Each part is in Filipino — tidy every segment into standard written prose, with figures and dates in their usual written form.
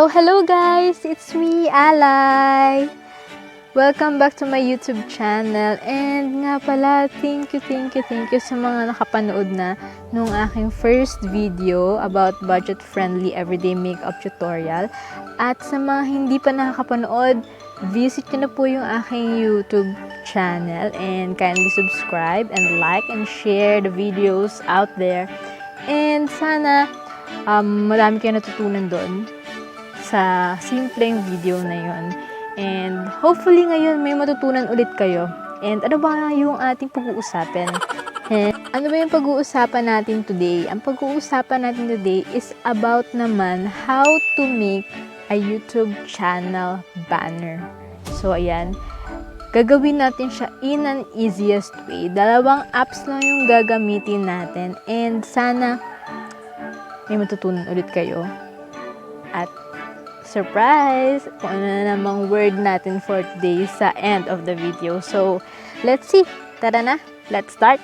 So, hello guys! It's me, Alay! Welcome back to my YouTube channel. And nga pala, thank you sa mga nakapanood na nung aking first video about budget-friendly everyday makeup tutorial. At sa mga hindi pa nakakapanood, visit nyo na po yung aking YouTube channel and kindly subscribe and like and share the videos out there. And sana marami kayo natutunan doon sa simpleng video na yun. And hopefully ngayon may matutunan ulit kayo. And ano ba yung ating pag-uusapin? Ano ba yung pag-uusapan natin today? Ang pag-uusapan natin today is about naman how to make a YouTube channel banner. So ayan, gagawin natin siya in an easiest way. Dalawang apps lang yung gagamitin natin. And sana may matutunan ulit kayo. At surprise! Kung ano na namang word natin for today sa end of the video. So, let's see. Tara na. Let's start.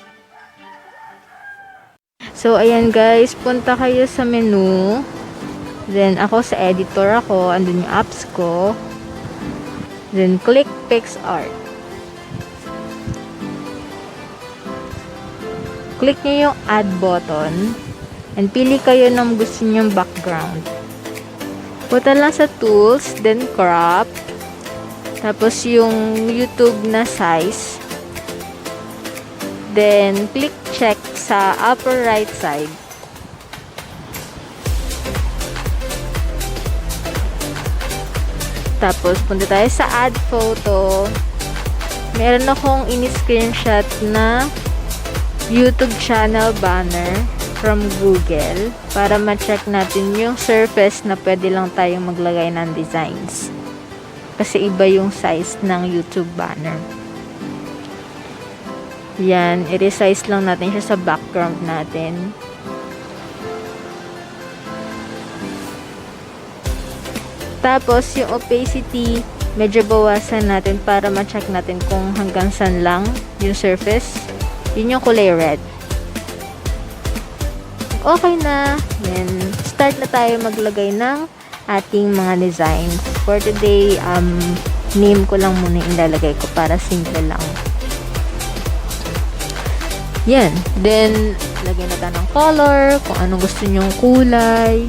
So, ayan guys. Punta kayo sa menu. Then, ako sa editor ako. Andun yung apps ko. Then, click Picsart. Click nyo yung add button. And pili kayo ng gusto nyong background. Punta lang sa tools, then crop. Tapos yung YouTube na size. Then click check sa upper right side. Tapos punta tayo sa add photo. Meron akong ini-screenshot na YouTube channel banner from Google para ma-check natin yung surface na pwede lang tayong maglagay ng designs. Kasi iba yung size ng YouTube banner. Yan, i-resize lang natin siya sa background natin. Tapos, yung opacity, medyo bawasan natin para ma-check natin kung hanggang saan lang yung surface. Yun yung kulay red. Okay na, then start na tayo maglagay ng ating mga designs. For today, name ko lang muna yung ilalagay ko para simple lang. Yan, then lagyan na tayo ng color, kung anong gusto nyong kulay,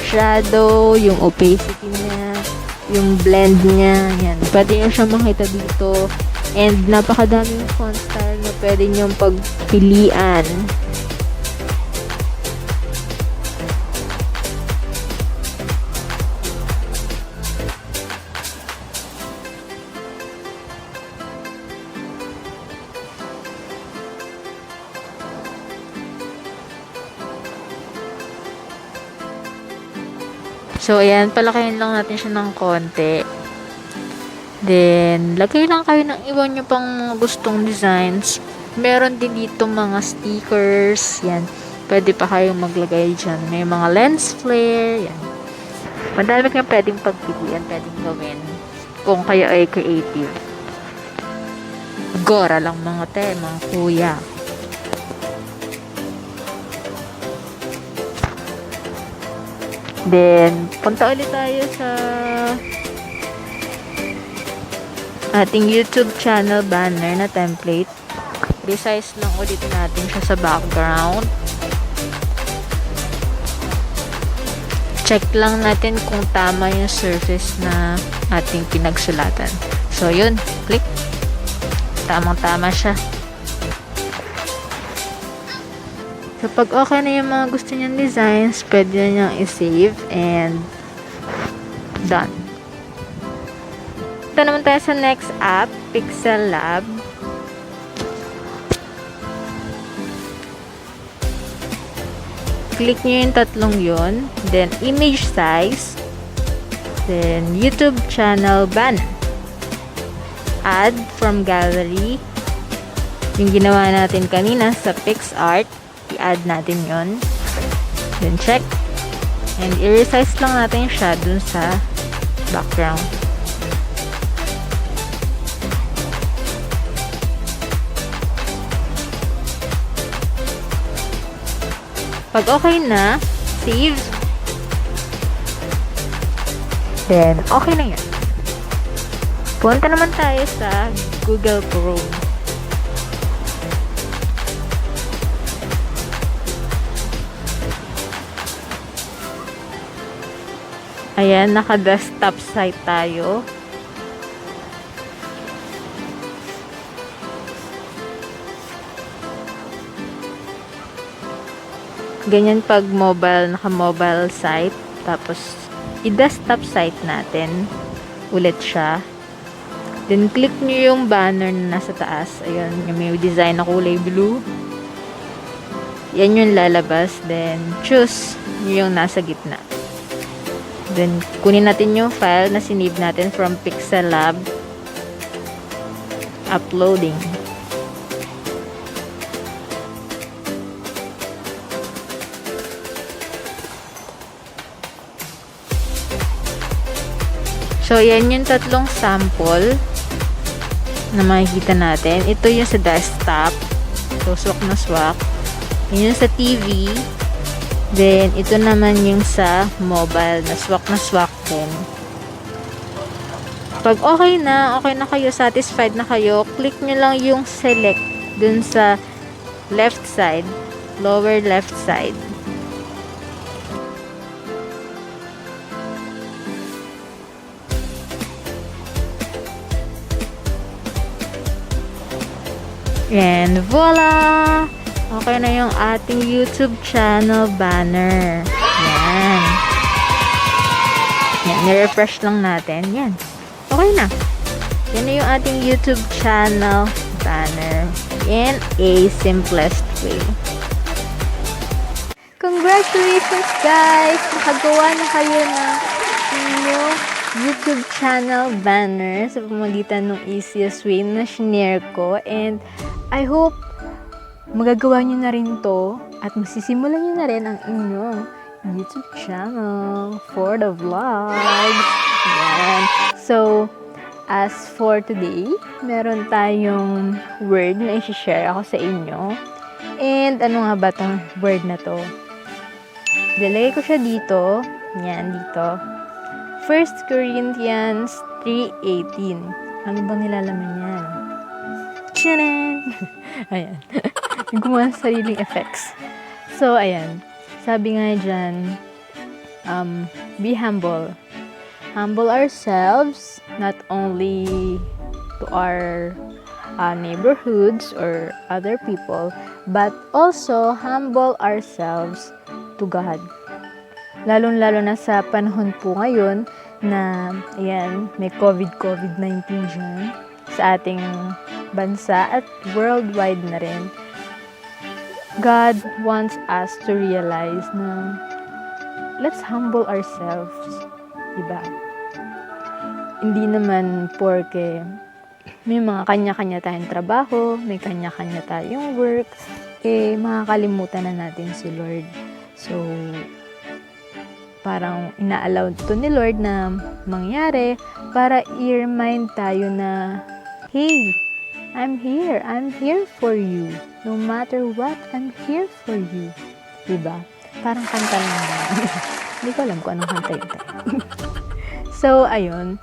shadow, yung opacity niya, yung blend niya, yan. Pwede nyo siya makita dito. And napakadaming font style na pwede nyong pagpilian. So, ayan, palakihin lang natin siya ng konti. Then, lagay lang kayo ng iba nyo pang gustong designs. Meron din dito mga stickers. Yan. Pwede pa kayong maglagay dyan. May mga lens flare. Yan. Madami kayong pwedeng pagpilian, pwedeng gawin. Kung kayo ay creative. Gora lang mga mga kuya. Then, punta ulit tayo sa ating YouTube channel banner na template. Resize lang ulit natin siya sa background. Check lang natin kung tama yung surface na ating pinagsulatan. So, yun. Click. Tamang-tama siya. So, pag okay na yung mga gusto niyang designs, pwede na niyang i-save and done. Ito naman tayo sa next app, Pixellab. Click nyo yung tatlong yun. Then, image size. Then, YouTube channel banner. Add from gallery. Yung ginawa natin kanina sa Picsart. I-add natin yon. Then check. And i-resize lang natin siya dun sa background. Pag okay na, save. Then, okay na yun. Punta naman tayo sa Google Chrome. Ayan, naka-desktop site tayo. Ganyan pag mobile, naka-mobile site. Tapos, i-desktop site natin. Ulit siya. Then, click nyo yung banner na nasa taas. Ayan, yung may design na kulay blue. Yan yung lalabas. Then, choose nyo yung nasa gitna. Then, kunin natin yung file na sinave natin from Pixellab. Uploading. So, yan yung tatlong sample na makikita natin. Ito yung sa desktop. So, swak na swak. Yun yung sa TV. Then, ito naman yung sa mobile na swak din. Pag okay na kayo, satisfied na kayo, click nyo lang yung select dun sa left side, lower left side. And voila! Okay na yung ating YouTube channel banner. Yan. Yan, nirefresh lang natin. Yan. Okay na. Yan na yung ating YouTube channel banner in a simplest way. Congratulations guys! Nakagawa na kayo ng inyong YouTube channel banner sa pamamagitan ng easiest way na shinare ko. And I hope magagawa nyo na rin to at masisimulan nyo na rin ang inyong YouTube channel for the vlogs. Ayan. So, as for today, meron tayong word na i-share ako sa inyo. And ano nga ba tong word na to? Dilagay ko siya dito. Yan, dito. 1 Corinthians 3:18. Ano bang nilalaman yan? Tchanan! Ayan. Yung gumawa ng sariling effects. So, ayan. Sabi nga dyan, be humble. Humble ourselves, not only to our neighborhoods or other people, but also humble ourselves to God. Lalong-lalo na sa panahon po ngayon na, ayan, may COVID-19 dyan sa ating bansa at worldwide na rin. God wants us to realize na let's humble ourselves. Diba? Hindi naman porke may mga kanya-kanya tayong trabaho, may kanya-kanya tayong work, makakalimutan na natin si Lord. So, parang ina-allow to ni Lord na mangyari para i-remind tayo na, hey, I'm here. I'm here for you. No matter what, I'm here for you. Diba? Parang kanta lang yan. Hindi ko alam kung anong kanta yun. So, ayun.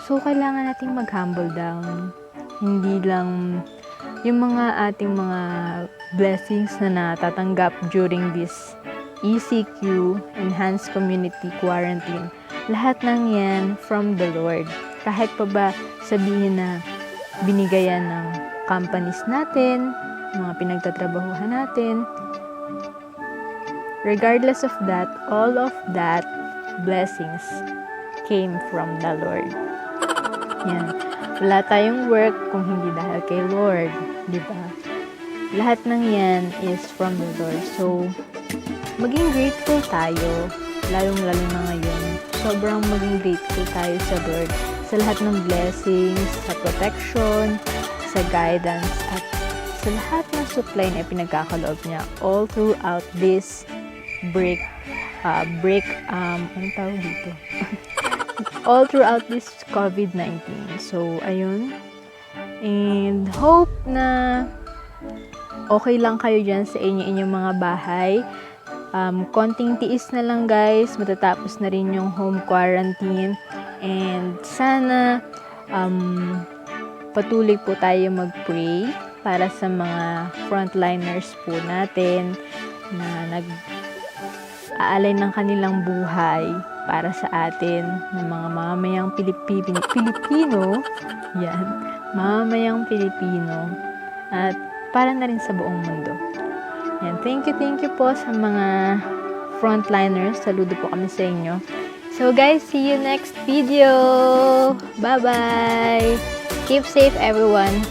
So, kailangan nating mag-humble down. Hindi lang yung mga ating mga blessings na natatanggap during this ECQ, Enhanced Community Quarantine. Lahat ng yan from the Lord. Kahit pa ba sabihin na binigayan ng companies natin, mga pinagtatrabahuhan natin. Regardless of that, all of that blessings came from the Lord. Yan. Wala tayong work kung hindi dahil kay Lord. Diba? Lahat ng yan is from the Lord. So, maging grateful tayo, lalong-lalo na ngayon. Sobrang maging grateful tayo sa Lord sa lahat ng blessings, sa protection, sa guidance, at sa lahat ng supply na pinagkakaloob niya all throughout this anong tawag dito? All throughout this COVID-19. So, ayun. And hope na okay lang kayo dyan sa inyong mga bahay. konting tiis na lang guys, matatapos na rin yung home quarantine. And sana patuloy po tayo mag-pray para sa mga frontliners po natin na nag-aalay ng kanilang buhay para sa atin, ng mga mamamayang Pilipino, yan, mamamayang Pilipino, at para na rin sa buong mundo. Yan, thank you po sa mga frontliners. Saludo po kami sa inyo. So guys, see you next video. Bye-bye. Keep safe everyone.